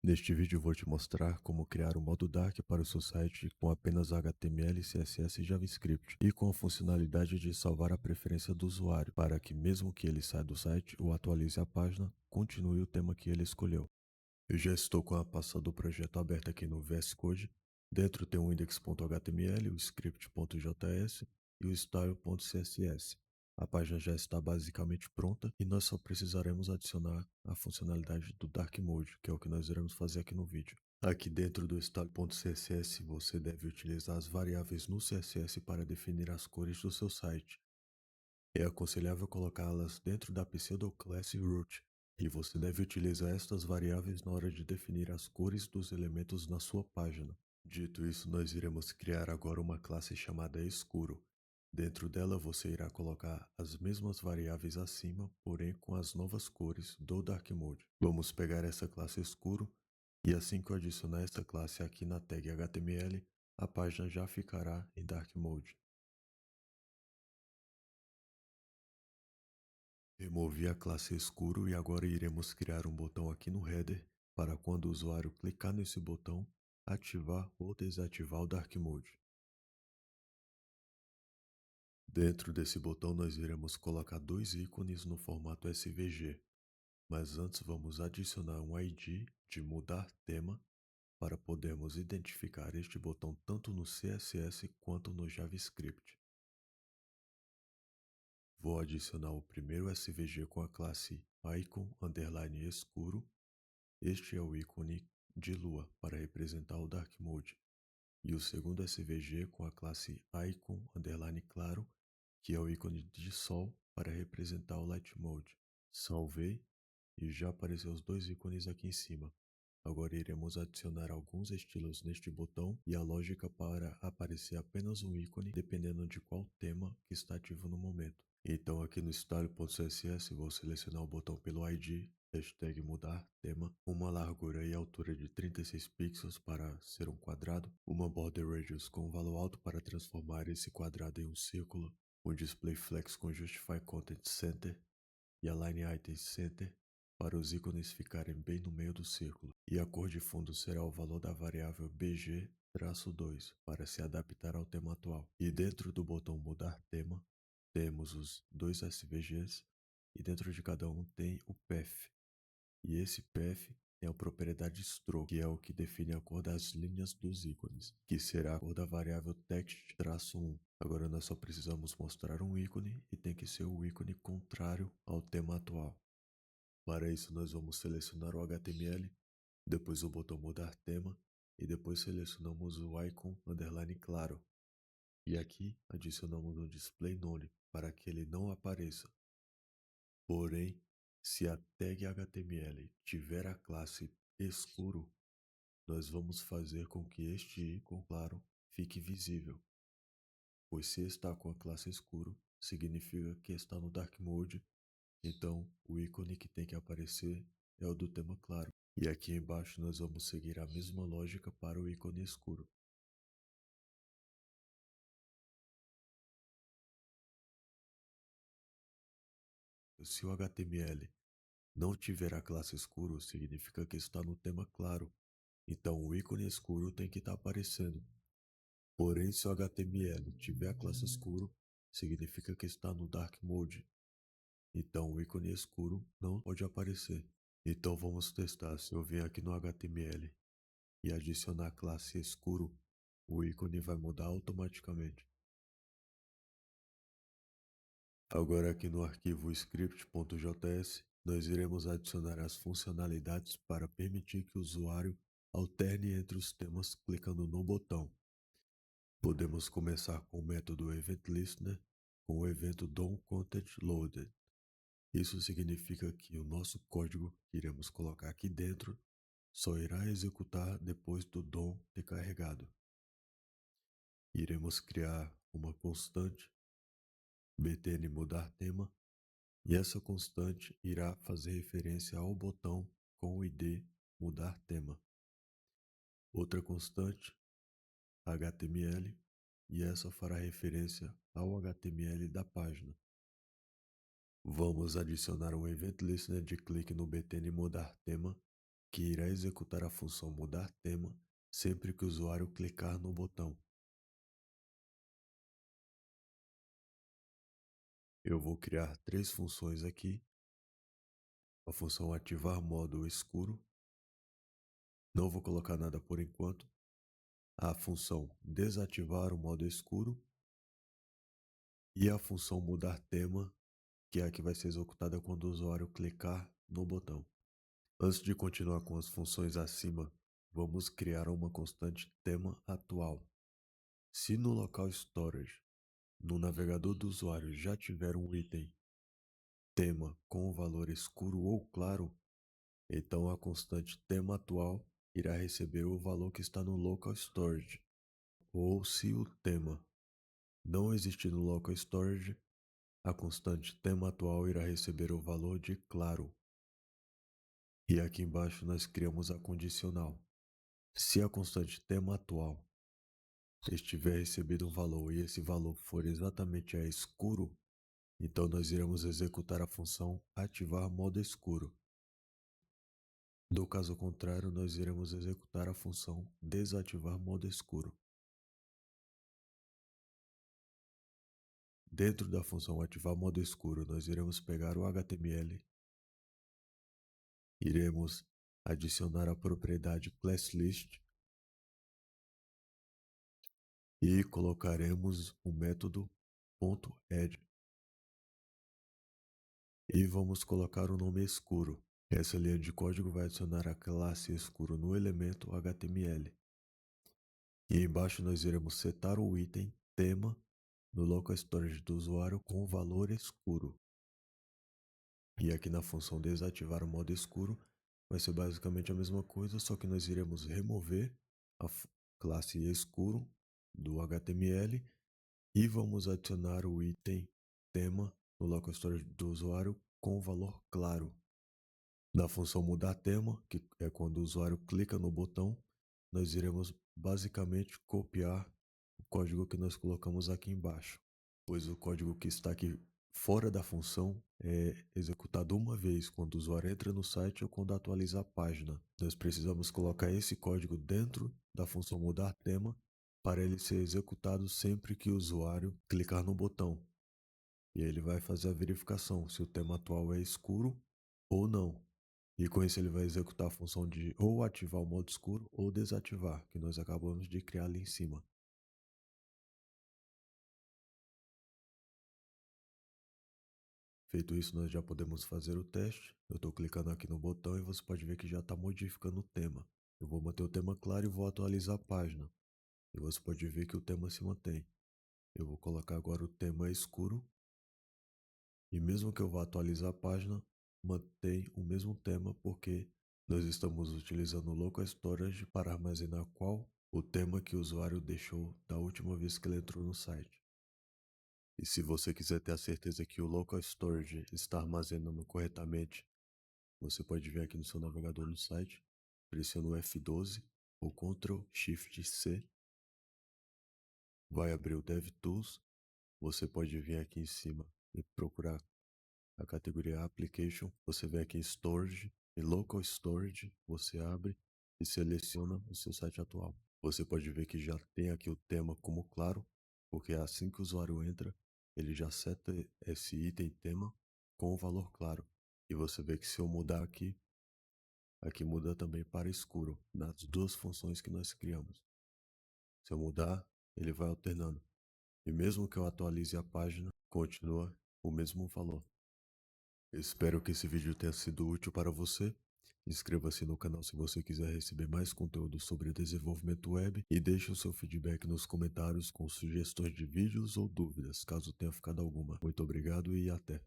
Neste vídeo vou te mostrar como criar um modo Dark para o seu site com apenas HTML, CSS e JavaScript e com a funcionalidade de salvar a preferência do usuário para que mesmo que ele saia do site ou atualize a página, continue o tema que ele escolheu. Eu já estou com a pasta do projeto aberta aqui no VS Code. Dentro tem o index.html, o script.js e o style.css. A página já está basicamente pronta e nós só precisaremos adicionar a funcionalidade do Dark Mode, que é o que nós iremos fazer aqui no vídeo. Aqui dentro do style.css você deve utilizar as variáveis no CSS para definir as cores do seu site. É aconselhável colocá-las dentro da pseudoclasse root, e você deve utilizar estas variáveis na hora de definir as cores dos elementos na sua página. Dito isso, nós iremos criar agora uma classe chamada escuro. Dentro dela você irá colocar as mesmas variáveis acima, porém com as novas cores do Dark Mode. Vamos pegar essa classe escuro, e assim que eu adicionar essa classe aqui na tag HTML, a página já ficará em Dark Mode. Removi a classe escuro e agora iremos criar um botão aqui no header para quando o usuário clicar nesse botão, ativar ou desativar o Dark Mode. Dentro desse botão nós iremos colocar dois ícones no formato SVG, mas antes vamos adicionar um ID de mudar tema para podermos identificar este botão tanto no CSS quanto no JavaScript. Vou adicionar o primeiro SVG com a classe icon_escuro. Este é o ícone de lua para representar o Dark Mode, e o segundo SVG com a classe icon_claro, que é o ícone de sol para representar o Light Mode. Salvei e já apareceu os dois ícones aqui em cima. Agora iremos adicionar alguns estilos neste botão e a lógica para aparecer apenas um ícone dependendo de qual tema que está ativo no momento. Então aqui no style.css vou selecionar o botão pelo ID, hashtag mudar tema, uma largura e altura de 36 pixels para ser um quadrado, uma border radius com valor alto para transformar esse quadrado em um círculo, um display flex com justify content center e align items center para os ícones ficarem bem no meio do círculo, e a cor de fundo será o valor da variável bg-2 para se adaptar ao tema atual. E dentro do botão mudar tema, temos os dois SVGs e dentro de cada um tem o path. E esse path tem a propriedade stroke, que é o que define a cor das linhas dos ícones, que será a cor da variável text-1. Agora nós só precisamos mostrar um ícone e tem que ser o ícone contrário ao tema atual. Para isso nós vamos selecionar o HTML, depois o botão mudar tema e depois selecionamos o icon underline claro. E aqui adicionamos um display none para que ele não apareça. Porém, se a tag HTML tiver a classe escuro, nós vamos fazer com que este ícone claro fique visível, pois se está com a classe escuro, significa que está no Dark Mode, então o ícone que tem que aparecer é o do tema claro. E aqui embaixo nós vamos seguir a mesma lógica para o ícone escuro. Se o HTML não tiver a classe escuro, significa que está no tema claro, então o ícone escuro tem que estar aparecendo. Porém, se o HTML tiver a classe escuro, significa que está no Dark Mode, então o ícone escuro não pode aparecer. Então vamos testar. Se eu vier aqui no HTML e adicionar a classe escuro, o ícone vai mudar automaticamente. Agora aqui no arquivo script.js, nós iremos adicionar as funcionalidades para permitir que o usuário alterne entre os temas clicando no botão. Podemos começar com o método eventListener com o evento DOM_CONTENT_LOADED. Isso significa que o nosso código que iremos colocar aqui dentro só irá executar depois do DOM ter carregado. Iremos criar uma constante btn mudar tema, e essa constante irá fazer referência ao botão com o ID mudar tema. Outra constante HTML, e essa fará referência ao HTML da página. Vamos adicionar um event listener de clique no btn mudar tema que irá executar a função mudar tema sempre que o usuário clicar no botão. Eu vou criar 3 funções aqui. A função ativar modo escuro. Não vou colocar nada por enquanto. A função desativar o modo escuro. E a função mudar tema, que é a que vai ser executada quando o usuário clicar no botão. Antes de continuar com as funções acima, vamos criar uma constante tema atual. Se no local storage, no navegador do usuário, já tiver um item tema com o valor escuro ou claro, então a constante tema atual irá receber o valor que está no local storage. Ou se o tema não existir no local storage, a constante tema atual irá receber o valor de claro. E aqui embaixo nós criamos a condicional. Se a constante tema atual estiver recebido um valor e esse valor for exatamente a escuro, então nós iremos executar a função ativar modo escuro. Do caso contrário, nós iremos executar a função desativar modo escuro. Dentro da função ativar modo escuro, nós iremos pegar o HTML, iremos adicionar a propriedade classList e colocaremos o método .add e vamos colocar o nome escuro. Essa linha de código vai adicionar a classe escuro no elemento HTML. E embaixo nós iremos setar o item tema no local storage do usuário com o valor escuro. E aqui na função desativar o modo escuro vai ser basicamente a mesma coisa, só que nós iremos remover a classe escuro do HTML e vamos adicionar o item tema no local storage do usuário com o valor claro. Na função mudar tema, que é quando o usuário clica no botão, nós iremos basicamente copiar o código que nós colocamos aqui embaixo, pois o código que está aqui fora da função é executado uma vez quando o usuário entra no site ou quando atualiza a página. Nós precisamos colocar esse código dentro da função mudar tema para ele ser executado sempre que o usuário clicar no botão. E ele vai fazer a verificação se o tema atual é escuro ou não. E com isso ele vai executar a função de ou ativar o modo escuro ou desativar, que nós acabamos de criar ali em cima. Feito isso, nós já podemos fazer o teste. Eu estou clicando aqui no botão e você pode ver que já está modificando o tema. Eu vou manter o tema claro e vou atualizar a página. E você pode ver que o tema se mantém. Eu vou colocar agora o tema escuro. E mesmo que eu vá atualizar a página, mantém o mesmo tema porque nós estamos utilizando o local storage para armazenar qual o tema que o usuário deixou da última vez que ele entrou no site. E se você quiser ter a certeza que o local storage está armazenando corretamente, você pode vir aqui no seu navegador no site, pressiona o F12 ou Ctrl Shift C, vai abrir o DevTools, você pode vir aqui em cima e procurar a categoria Application, você vem aqui em Storage e Local Storage, você abre e seleciona o seu site atual. Você pode ver que já tem aqui o tema como claro, porque assim que o usuário entra, ele já seta esse item tema com o valor claro. E você vê que se eu mudar aqui, aqui muda também para escuro, nas duas funções que nós criamos. Se eu mudar, ele vai alternando. E mesmo que eu atualize a página, continua o mesmo valor. Espero que esse vídeo tenha sido útil para você. Inscreva-se no canal se você quiser receber mais conteúdo sobre desenvolvimento web e deixe o seu feedback nos comentários com sugestões de vídeos ou dúvidas, caso tenha ficado alguma. Muito obrigado e até!